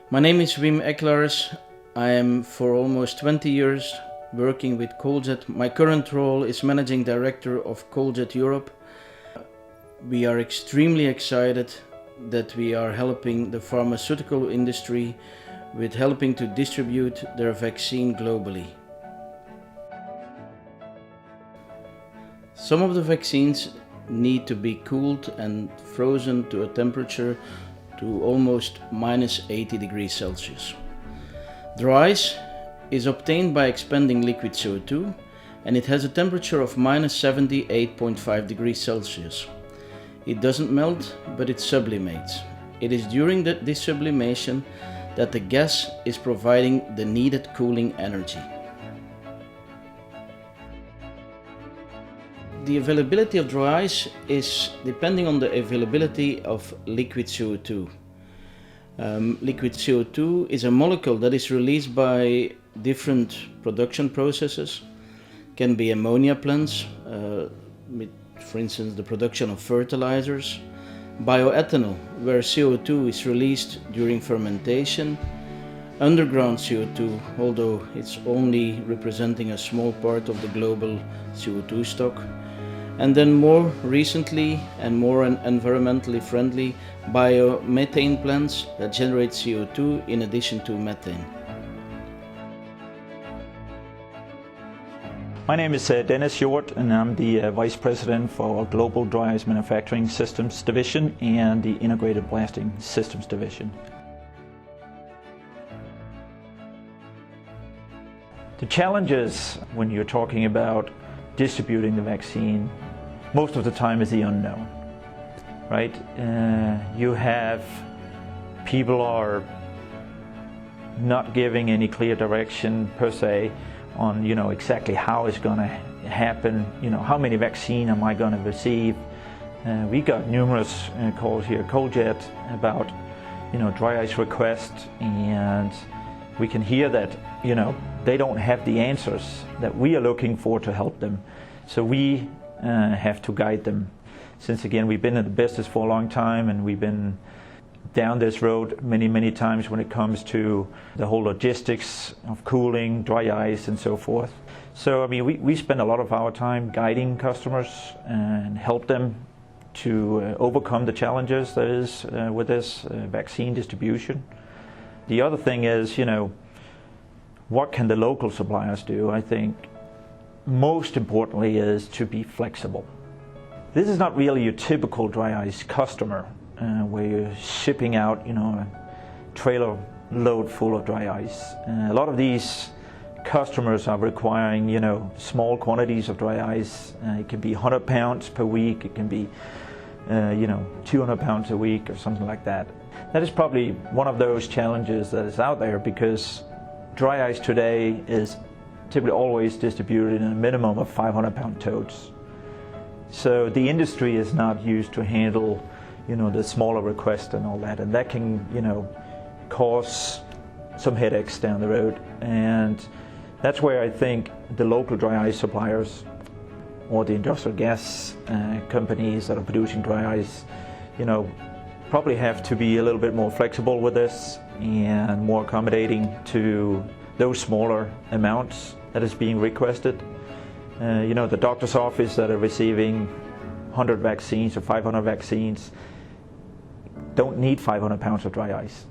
My name is Wim Eklars. I am for almost 20 years working with Coldjet. My current role is Managing Director of Coldjet Europe. We are extremely excited that we are helping the pharmaceutical industry with helping to distribute their vaccine globally. Some of the vaccines need to be cooled and frozen to a temperature to almost minus 80 degrees Celsius. Dry ice is obtained by expanding liquid CO2 and it has a temperature of minus 78.5 degrees Celsius. It doesn't melt, but it sublimates. It is during this sublimation that the gas is providing the needed cooling energy. The availability of dry ice is depending on the availability of liquid CO2. Liquid CO2 is a molecule that is released by different production processes. Can be ammonia plants, for instance the production of fertilizers, bioethanol, where CO2 is released during fermentation, underground CO2, although it's only representing a small part of the global CO2 stock, and then more recently and more environmentally friendly biomethane plants that generate CO2 in addition to methane. My name is Dennis Hjort and I'm the Vice President for our Global Dry Ice Manufacturing Systems Division and the Integrated Blasting Systems Division. The challenges when you're talking about distributing the vaccine most of the time is the unknown, right? You have people are not giving any clear direction per se on exactly how it's going to happen, how many vaccine am I going to receive. We got numerous calls here at Coldjet about dry ice requests, and we can hear that they don't have the answers that we are looking for to help them. So we have to guide them. Since again we've been in the business for a long time and we've been down this road many times when it comes to the whole logistics of cooling, dry ice and so forth. So I mean we spend a lot of our time guiding customers and help them to overcome the challenges that is with this vaccine distribution. The other thing is, what can the local suppliers do? I think most importantly is to be flexible. This is not really your typical dry ice customer where you're shipping out a trailer load full of dry ice. A lot of these customers are requiring small quantities of dry ice. It can be 100 pounds per week, it can be 200 pounds a week or something like that. That is probably one of those challenges that is out there, because dry ice today is typically always distributed in a minimum of 500-pound totes. So the industry is not used to handle the smaller requests and all that, and that can cause some headaches down the road. And that's where I think the local dry ice suppliers or the industrial gas companies that are producing dry ice probably have to be a little bit more flexible with this and more accommodating to those smaller amounts that is being requested. The doctor's office that are receiving 100 vaccines or 500 vaccines don't need 500 pounds of dry ice.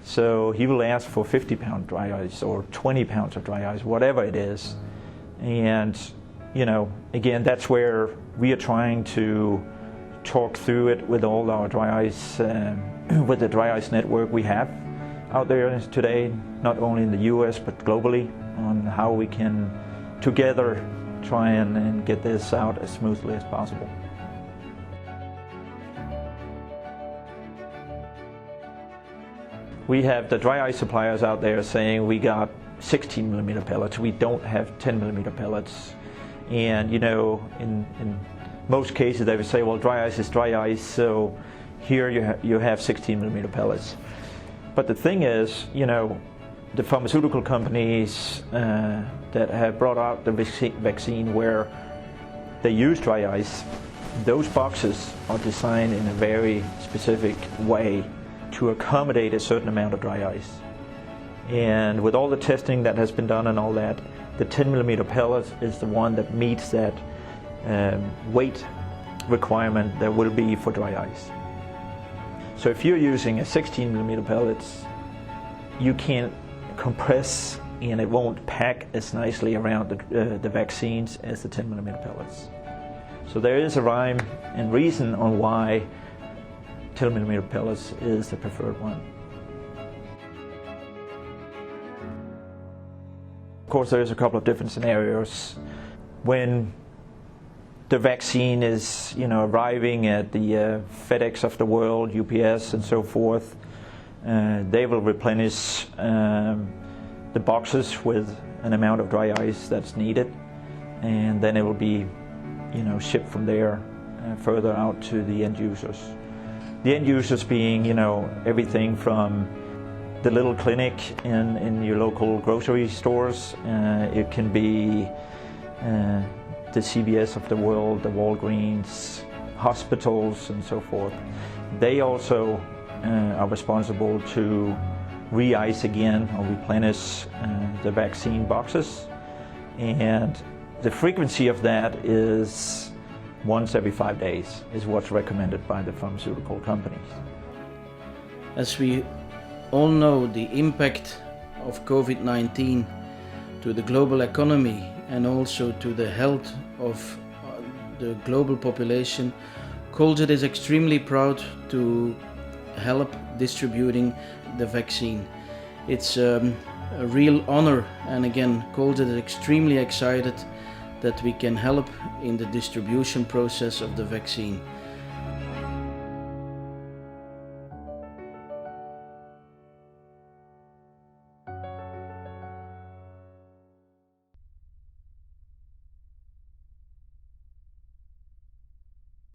So he will ask for 50-pound dry ice or 20 pounds of dry ice, whatever it is. And again, that's where we are trying to talk through it with all our dry ice, with the dry ice network we have out there today, not only in the US but globally, on how we can together try and get this out as smoothly as possible. We have the dry ice suppliers out there saying we got 16 millimeter pellets, we don't have 10 millimeter pellets. And in most cases they would say, well, dry ice is dry ice, so here you have 16 millimeter pellets. But the thing is, the pharmaceutical companies that have brought out the vaccine where they use dry ice, those boxes are designed in a very specific way to accommodate a certain amount of dry ice. And with all the testing that has been done and all that, the 10 millimeter pellet is the one that meets that weight requirement there will be for dry ice. So if you're using a 16 millimeter pellets, you can't compress and it won't pack as nicely around the vaccines as the 10 millimeter pellets. So there is a rhyme and reason on why 10 millimeter pellets is the preferred one. Of course, there's a couple of different scenarios. When the vaccine is, arriving at the FedEx of the world, UPS, and so forth, they will replenish the boxes with an amount of dry ice that's needed, and then it will be, shipped from there further out to the end users. The end users being, everything from the little clinic in your local grocery stores. It can be the CVS of the world, the Walgreens, hospitals, and so forth. They also are responsible to re-ice again or replenish the vaccine boxes. And the frequency of that is once every 5 days is what's recommended by the pharmaceutical companies. As we all know, the impact of COVID-19 to the global economy and also to the health of the global population, Coldjet is extremely proud to help distributing the vaccine. It's a real honor, and again, Coldjet is extremely excited that we can help in the distribution process of the vaccine.